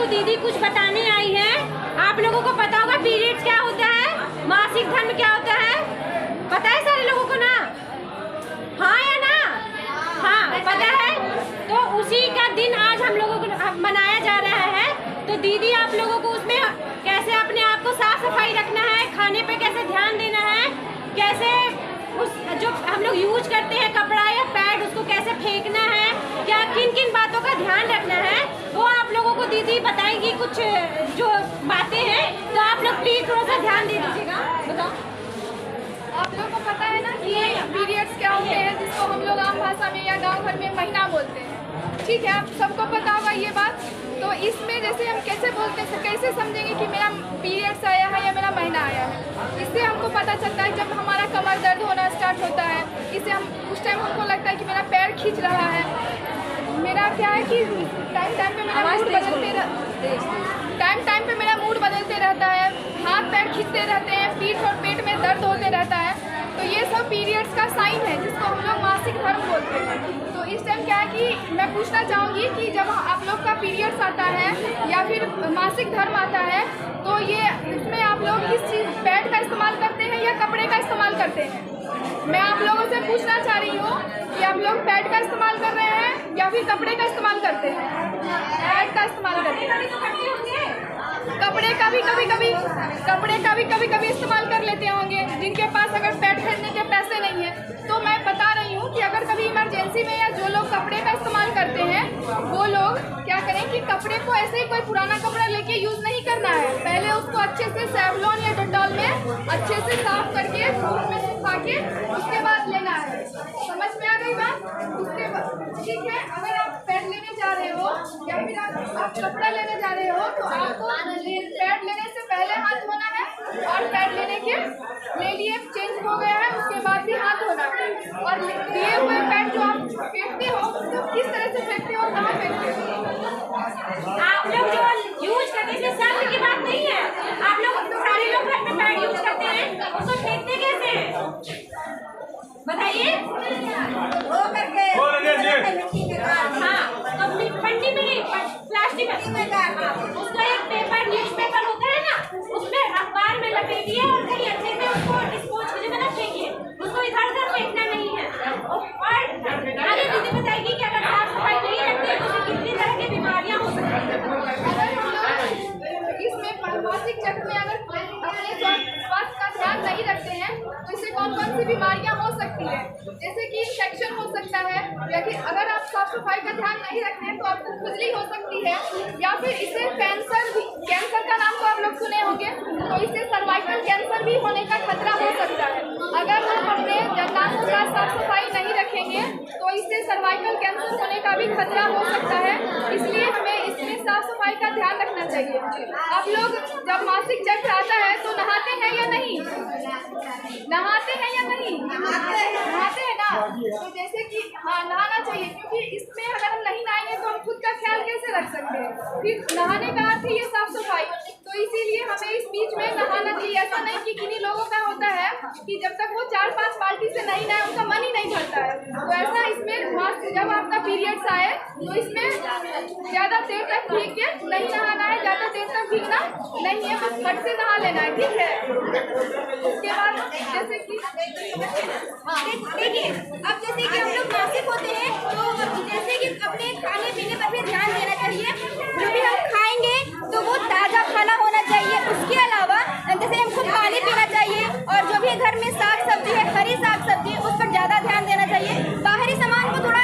दीदी कुछ बताने आई है। आप लोगों को पता होगा पीरियड्स क्या होता है, मासिक धर्म क्या होता है, पता है सारे लोगों को ना? हाँ या ना? हाँ पता है। तो उसी का दिन आज हम लोगों को मनाया जा रहा है। तो दीदी आप लोगों को उसमें कैसे अपने आप को साफ सफाई रखना है, खाने पे कैसे ध्यान देना है, कैसे उस जो हम लोग यूज करते हैं कपड़ा या पैड उसको कैसे फेंकना है, क्या किन किन बातों का ध्यान रखना है, वो आप लोगों को दीदी बताएगी कुछ जो बातें हैं। तो आप लोग प्लीज थोड़ा सा ध्यान दे दीजिएगा। बताओ। आप लोगों को पता है ना कि पीरियड्स क्या होते हैं, जिसको हम लोग आम भाषा में या गांव घर में महीना बोलते हैं। ठीक है, आप सबको पता होगा ये बात। तो इसमें जैसे हम कैसे बोलते हैं, कैसे समझेंगे कि मेरा पीरियड्स आया है या मेरा महीना आया है? इससे हमको पता चलता है जब हमारा कमर दर्द होना स्टार्ट होता है। इससे हम उस टाइम हमको लगता है कि मेरा पैर खींच रहा है। मेरा क्या है कि टाइम टाइम पे मेरा मूड बदलते रहता है, हाथ पैर खींचते रहते हैं, पीठ और पेट में दर्द होते रहता है। तो ये सब पीरियड्स का साइन है, जिसको हम लोग मासिक धर्म बोलते हैं। तो इस टाइम क्या है कि मैं पूछना चाहूँगी कि जब आप लोग का पीरियड्स आता है या फिर मासिक धर्म आता है, तो ये इसमें आप लोग किस चीज़ पैड का इस्तेमाल करते हैं या कपड़े का इस्तेमाल करते हैं? मैं आप लोगों से पूछना चाह रही हूँ कि आप लोग पैड का इस्तेमाल कर रहे हैं या फिर कपड़े का इस्तेमाल करते हैं? पैड का इस्तेमाल करते हैं। कपड़े का भी कभी कभी इस्तेमाल कर लेते होंगे, जिनके पास अगर पैड खरीदने के पैसे नहीं है। तो मैं बता रही हूँ कि अगर कभी इमरजेंसी में या जो लोग कपड़े का इस्तेमाल करते हैं, वो लोग क्या करें कि कपड़े को ऐसे ही कोई पुराना कपड़ा लेके यूज़ नहीं करना है। पहले उसको अच्छे से सेवलॉन या डेटॉल में अच्छे से साफ करके धूप में सुखा के उसके बाद लेना है। समझ में आ गई बात? उसके बाद ठीक है, अगर आप पैड लेने जा रहे हो या फिर आप कपड़ा लेने जा रहे हो, तो आपको पैड लेने से पहले हाथ धोना है, और पैड लेने के ले लिए चेंज हो गया है उसके बाद भी हाथ धोना है। और लिए हुए पैड जो आप फेंकते हो, तो किस तरह से फेंकते हो, कहाँ फेंकते हो? आप लोग जो यूज करने से शर्म की बात नहीं है। आप लोग सारे लोग घर में पैड यूज करते हैं, उसको फेंकते कैसे हैं बताइए? वो करके हाँ, तो पन्नी में नहीं, प्लास्टिक में उसका एक पेपर न्यूज पेपर होता है ना, उसमें अखबार में लपेटिए और कहीं अच्छे से उसको डिस्पोज की जगह फेंकिए। उसको इधर उधर फेंकना नहीं है। और आगे दीदी बताएगी कि अगर साफ सफाई नहीं रखते हैं तो कितनी तरह की बीमारियां हो सकती हैं। इसमें मासिक चक्र में अगर अपने स्वास्थ्य का ध्यान नहीं रखते हैं, तो इससे कौन कौन सी बीमारियां हो सकती है? जैसे कि इन्फेक्शन हो सकता है, या कि अगर आप साफ सफाई का ध्यान नहीं रखते हैं तो आपको खुजली हो सकती है, या फिर इससे कैंसर का नाम तो आप लोग सुने होंगे, तो इससे सर्वाइकल कैंसर भी होने का खतरा हो सकता है। अगर हम अपने जन्नांगों का साफ सफाई नहीं रखेंगे तो इससे सर्वाइकल कैंसर होने का भी खतरा हो सकता है। इसलिए हमें इसमें साफ सफाई का ध्यान रखना चाहिए। आप लोग जब मासिक चक्र आता है तो नहाते हैं या नहीं? नहाते हैं या नहीं? नहाते हैं ना? तो जैसे कि हाँ, नहाना चाहिए, क्योंकि इसमें अगर हम नहीं नहाएंगे तो हम खुद का ख्याल कैसे रख सकते हैं? फिर नहाने का अर्थ है ये साफ सफाई। तो इसीलिए हमें इस बीच में नहाना चाहिए। ऐसा नहीं कि किन्हीं लोगों का होता है कि जब तक वो 4-5 बाल्टी से नहीं नहाए उनका मन ही नहीं भरता है। तो ऐसा इसमें जब आपका पीरियड्स आए तो इसमें ज़्यादा देर तक भीग के नहीं नहाना है, ज़्यादा देर तक भीगना नहीं है, बस फट से नहा लेना है। ठीक है, उसके बाद जैसे कि देखिए, अब जैसे कि हम लोग मासिक होते हैं तो जैसे कि अपने खाने पीने पर भी ध्यान देना चाहिए। जो भी हम खाएंगे तो वो ताज़ा खाना होना चाहिए। उसके अलावा जैसे हमको पानी पीना चाहिए, और जो भी घर में साग सब्जी है, हरी साग सब्जी, उस पर ज़्यादा ध्यान देना चाहिए। बाहरी सामान को थोड़ा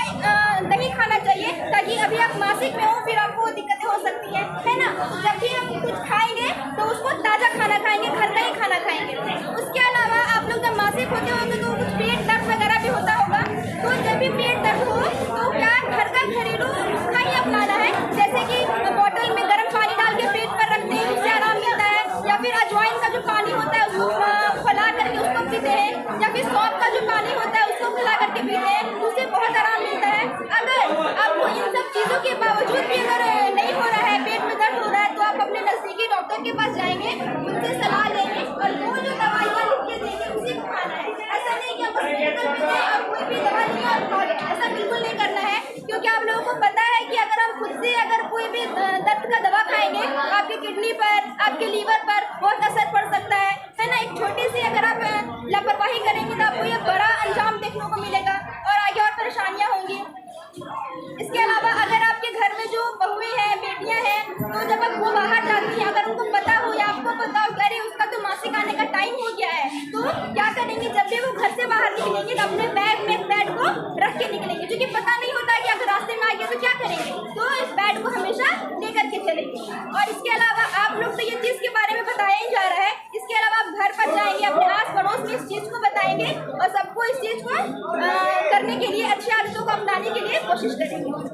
नहीं खाना चाहिए, ताकि अभी आप मासिक में हो फिर आपको दिक्कतें हो सकती है ना? जब भी हम कुछ खाएंगे तो उसको ताज़ा खाना खाएंगे, घर का ही खाना खाएंगे। उसके अलावा आप लोग जब मासिक होते होंगे तो कुछ पेट दर्द वगैरह भी होता होगा, तो जब भी पेट दर्द हो तो क्या घर का घरेलू नुस्खा ही अपनाना है। जैसे कि बॉटल में गर्म पानी डाल के पेट पर रखते हैं, उससे आराम मिलता है। या फिर अजवाइन का जो पानी होता है उसको फैला करके उसको पीते हैं, या फिर सौंफ का जो पानी होता है उसको फैला करके पीते हैं, उससे बहुत आराम मिलता है। अगर आपको इन सब चीज़ों के बावजूद भी अगर नहीं हो रहा है, पेट में दर्द हो रहा है, तो आप अपने नज़दीकी डॉक्टर के पास जाएंगे, उनसे सलाह लेंगे, और वो जो दवाइयाँ लिख के देंगे उसी को खाना है। ऐसा नहीं कि आप हॉस्पिटल में जाएं और कोई भी दवा नहीं आप खा लें, ऐसा बिल्कुल नहीं करना है। क्योंकि आप लोगों को पता है कि अगर हम खुद से अगर कोई भी दर्द का दवा खाएं जाएंगे तो आपकी किडनी पर, आपके लीवर पर बहुत असर पड़ सकता है ना। एक छोटी सी अगर आप लापरवाही करेंगे तो आपको ये बड़ा अंजाम देखने को मिलेगा और आगे और परेशानियां होंगी। इसके अलावा अगर आपके घर में जो बहुएं हैं, बेटियां हैं, तो जब वो बाहर जाती हैं, अगर उनको पता हो या आपको पता हो अरे उसका तो मासिक आने का टाइम हो गया है, तो क्या करेंगे, जब भी वो घर से बाहर निकलेंगे तो अपने बैग में एक पैड को रख के निकलेंगे, क्योंकि पता नहीं होता है कि अगर रास्ते में आ गया तो क्या करेंगे, तो इस पैड को हमेशा लेकर के चलेंगे। और इसके अलावा आप लोग तो ये चीज़ के बारे में बताया ही जा रहा है, इसके अलावा आप घर पर जाएंगे, अपने आस पड़ोस में इस चीज़ को बताएंगे और सबको इस चीज़ को करने के लिए, अच्छी आदतों को अपनाने के लिए कोशिश करेंगे।